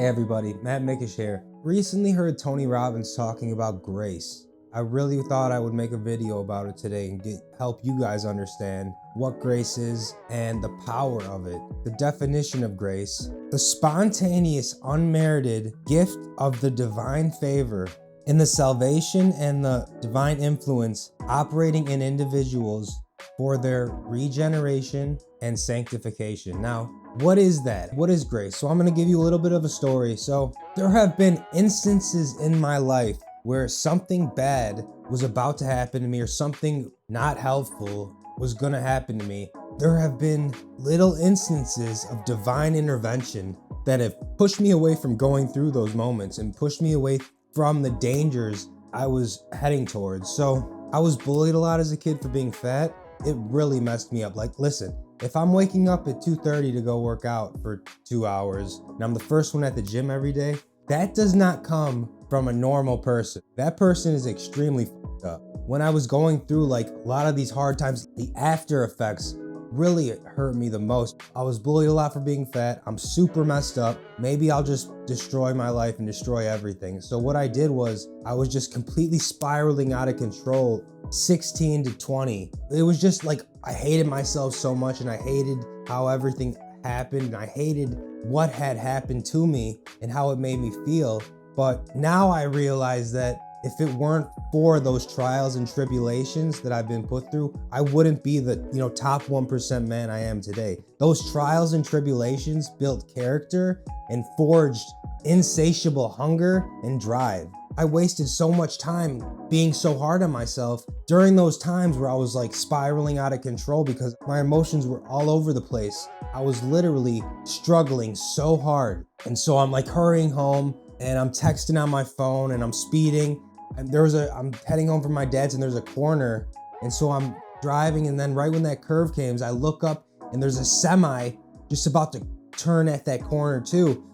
Hey everybody, Matt Mickish here. Recently heard Tony Robbins talking about grace. I really thought I would make a video about it today and help you guys understand what grace is and the power of it, the definition of grace, the spontaneous, unmerited gift of the divine favor, and the salvation and the divine influence operating in individuals for their regeneration and sanctification. Now, what is that? What is grace? So I'm going to give you a little bit of a story. So there have been instances in my life where something bad was about to happen to me or something not helpful was going to happen to me. There have been little instances of divine intervention that have pushed me away from going through those moments and pushed me away from the dangers I was heading towards. So I was bullied a lot as a kid for being fat. It really messed me up. Like, listen, if I'm waking up at 2:30 to go work out for 2 hours and I'm the first one at the gym every day, that does not come from a normal person. That person is extremely fucked up. When I was going through like a lot of these hard times, the after effects really hurt me the most. I was bullied a lot for being fat. I'm super messed up. Maybe I'll just destroy my life and destroy everything. So what I did was I was just completely spiraling out of control, 16 to 20. It was just like I hated myself so much and I hated how everything happened and I hated what had happened to me and how it made me feel. But now I realize that if it weren't for those trials and tribulations that I've been put through, I wouldn't be the top 1% man I am today. Those trials and tribulations built character and forged insatiable hunger and drive. I wasted so much time being so hard on myself during those times where I was like spiraling out of control because my emotions were all over the place. I was literally struggling so hard. And so I'm like hurrying home and I'm texting on my phone and I'm speeding. And I'm heading home from my dad's and there's a corner. And so I'm driving and then right when that curve came, I look up and there's a semi just about to turn at that corner too.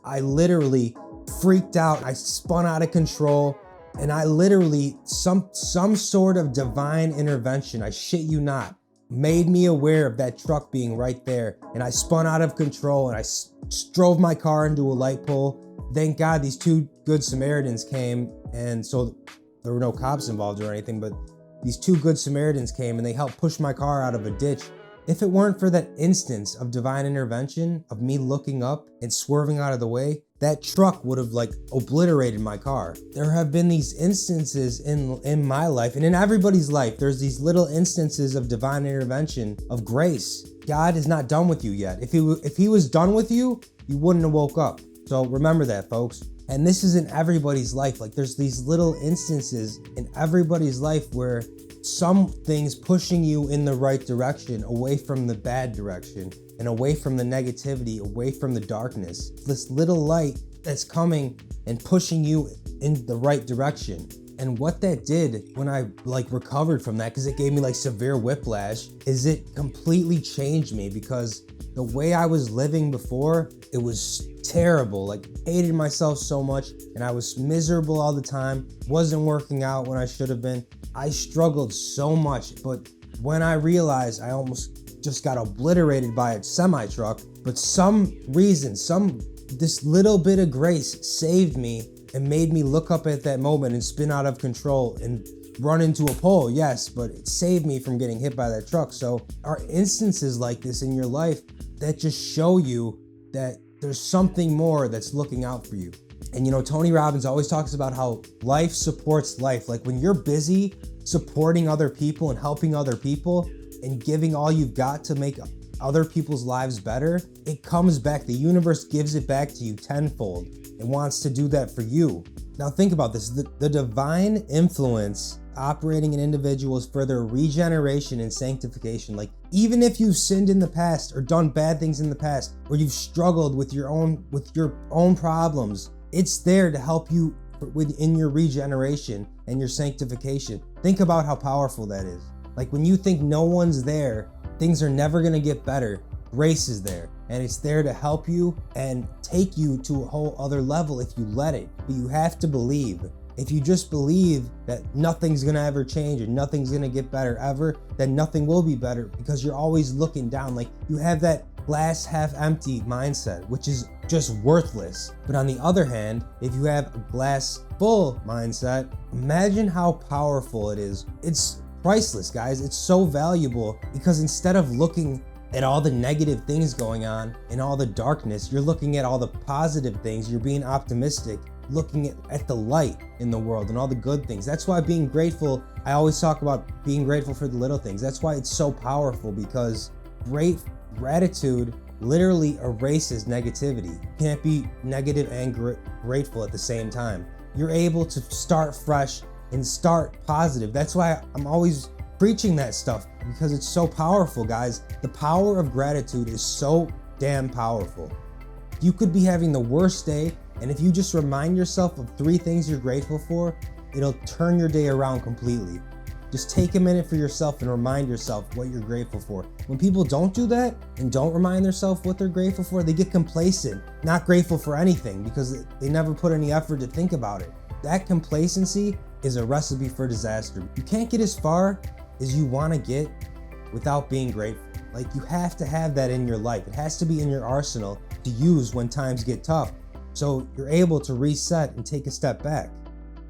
I literally freaked out. I spun out of control and I literally, some sort of divine intervention, I shit you not, made me aware of that truck being right there. And I spun out of control and I drove my car into a light pole. Thank God these two good Samaritans came, and so there were no cops involved or anything, but these two good Samaritans came and they helped push my car out of a ditch. If it weren't for that instance of divine intervention, of me looking up and swerving out of the way, that truck would have like obliterated my car. There have been these instances in my life and in everybody's life. There's these little instances of divine intervention, of grace. God is not done with you yet. If he was done with you, you wouldn't have woke up. So remember that, folks. And this is in everybody's life. Like there's these little instances in everybody's life where something's pushing you in the right direction, away from the bad direction and away from the negativity, away from the darkness. This little light that's coming and pushing you in the right direction. And what that did when I recovered from that, because it gave me like severe whiplash, is it completely changed me, because the way I was living before, it was terrible. Like, hated myself so much and I was miserable all the time, wasn't working out when I should have been. I struggled so much, but when I realized I almost just got obliterated by a semi truck, but some reason, this little bit of grace saved me and made me look up at that moment and spin out of control and run into a pole, yes, but it saved me from getting hit by that truck. So are instances like this in your life that just show you that there's something more that's looking out for you. And Tony Robbins always talks about how life supports life. Like when you're busy supporting other people and helping other people and giving all you've got to make other people's lives better, it comes back. The universe gives it back to you tenfold and wants to do that for you. Now think about this, the divine influence operating in individuals for their regeneration and sanctification. Like even if you've sinned in the past or done bad things in the past, or you've struggled with your own problems, it's there to help you in your regeneration and your sanctification. Think about how powerful that is. Like when you think no one's there, things are never gonna get better. Grace is there and it's there to help you and take you to a whole other level if you let it. But you have to believe. If you just believe that nothing's gonna ever change and nothing's gonna get better ever, then nothing will be better, because you're always looking down. Like you have that glass half empty mindset, which is just worthless. But on the other hand, if you have a glass full mindset, imagine how powerful it is. It's priceless, guys. It's so valuable because instead of looking at all the negative things going on and all the darkness, you're looking at all the positive things. You're being optimistic, looking at the light in the world and all the good things. That's why being grateful, I always talk about being grateful for the little things. That's why it's so powerful, because gratitude literally erases negativity. You can't be negative and grateful at the same time. You're able to start fresh and start positive. That's why I'm always preaching that stuff, because it's so powerful, guys. The power of gratitude is so damn powerful. You could be having the worst day, and if you just remind yourself of 3 things you're grateful for, it'll turn your day around completely. Just take a minute for yourself and remind yourself what you're grateful for. When people don't do that and don't remind themselves what they're grateful for, they get complacent, not grateful for anything, because they never put any effort to think about it. That complacency is a recipe for disaster. You can't get as far as you want to get without being grateful. Like, you have to have that in your life. It has to be in your arsenal to use when times get tough, so you're able to reset and take a step back.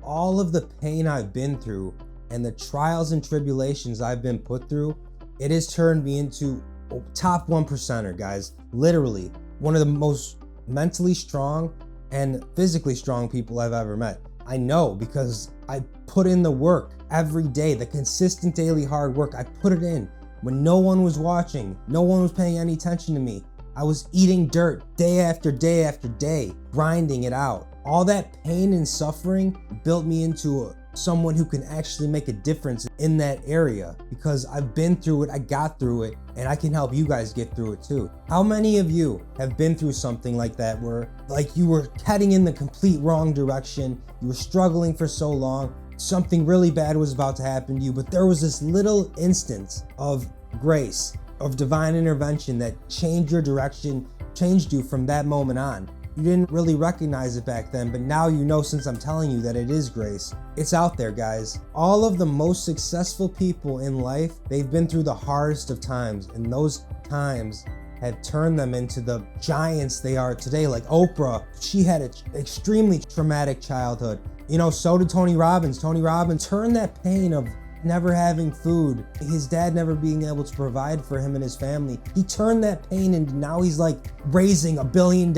All of the pain I've been through and the trials and tribulations I've been put through, it has turned me into a top 1%er, guys. Literally one of the most mentally strong and physically strong people I've ever met. I know, because I put in the work every day, the consistent daily hard work. I put it in when no one was watching, no one was paying any attention to me. I was eating dirt day after day after day, grinding it out. All that pain and suffering built me into someone who can actually make a difference in that area, because I've been through it, I got through it, and I can help you guys get through it too. How many of you have been through something like that, where like you were heading in the complete wrong direction, you were struggling for so long, something really bad was about to happen to you, but there was this little instance of grace, of divine intervention that changed your direction, changed you from that moment on. You didn't really recognize it back then, but now you know, since I'm telling you that it is grace. It's out there, guys. All of the most successful people in life, they've been through the hardest of times, and those times have turned them into the giants they are today. Like Oprah, she had an extremely traumatic childhood. You know, so did Tony Robbins. Tony Robbins turned that pain of never having food, his dad never being able to provide for him and his family, he turned that pain, and now he's like raising $1 billion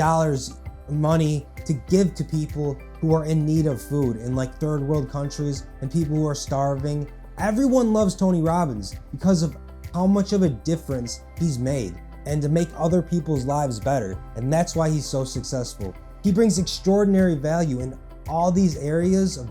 money to give to people who are in need of food in like third world countries and people who are starving. Everyone loves Tony Robbins because of how much of a difference he's made, and to make other people's lives better. And that's why he's so successful. He brings extraordinary value in all these areas of,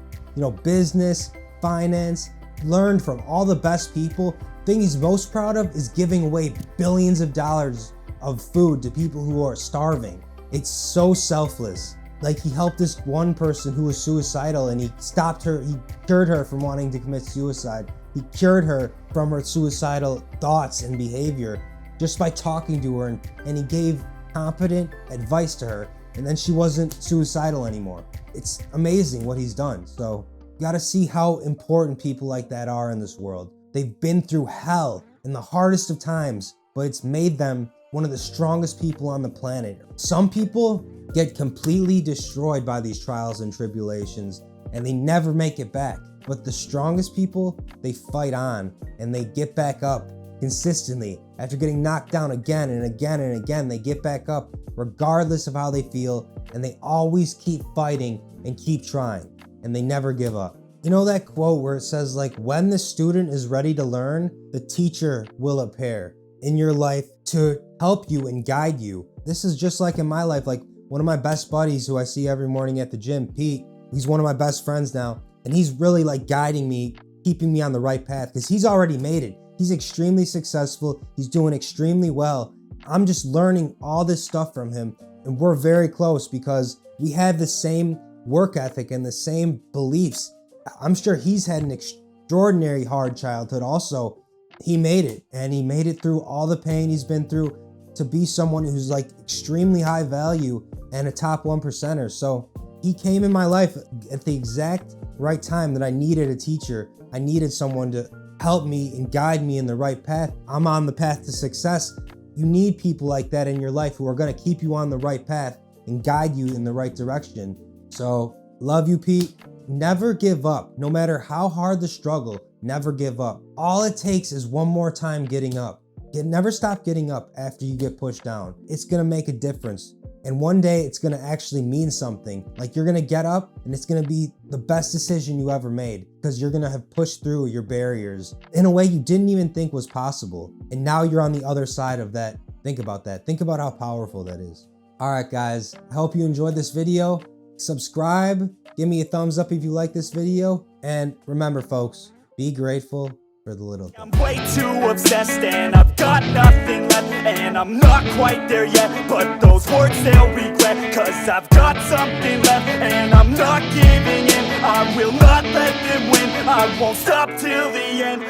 business, finance, learned from all the best people. The thing he's most proud of is giving away billions of dollars of food to people who are starving. It's so selfless. Like, he helped this one person who was suicidal, and he stopped her, he cured her from wanting to commit suicide. He cured her from her suicidal thoughts and behavior just by talking to her, and he gave competent advice to her, and then she wasn't suicidal anymore. It's amazing what he's done. So you gotta see how important people like that are in this world. They've been through hell in the hardest of times, but it's made them one of the strongest people on the planet. Some people get completely destroyed by these trials and tribulations, and they never make it back. But the strongest people, they fight on, and they get back up consistently. After getting knocked down again and again and again, they get back up regardless of how they feel, and they always keep fighting and keep trying, and they never give up. You know that quote where it says, like, when the student is ready to learn, the teacher will appear in your life to help you and guide you. This is just like in my life. Like, one of my best buddies who I see every morning at the gym, Pete, he's one of my best friends now, and he's really like guiding me, keeping me on the right path, because he's already made it. He's extremely successful. He's doing extremely well. I'm just learning all this stuff from him, and we're very close because we have the same work ethic and the same beliefs. I'm sure he's had an extraordinary hard childhood also. He made it, and he made it through all the pain he's been through to be someone who's like extremely high value and a top 1%er. So he came in my life at the exact right time that I needed a teacher. I needed someone to help me and guide me in the right path. I'm on the path to success, You need people like that in your life who are going to keep you on the right path and guide you in the right direction. So, love you, Pete. Never give up. No matter how hard the struggle, never give up. All it takes is one more time getting up. Never stop getting up after you get pushed down. It's gonna make a difference. And one day it's gonna actually mean something. Like you're gonna get up and it's gonna be the best decision you ever made because you're gonna have pushed through your barriers in a way you didn't even think was possible. And now you're on the other side of that. Think about that. Think about how powerful that is. All right, guys, I hope you enjoyed this video. Subscribe, give me a thumbs up if you like this video. And remember, folks, be grateful for the little things. I'm way too obsessed and I've got nothing left, and I'm not quite there yet, but those words they'll regret, cause I've got something left and I'm not giving in. I will not let them win. I won't stop till the end.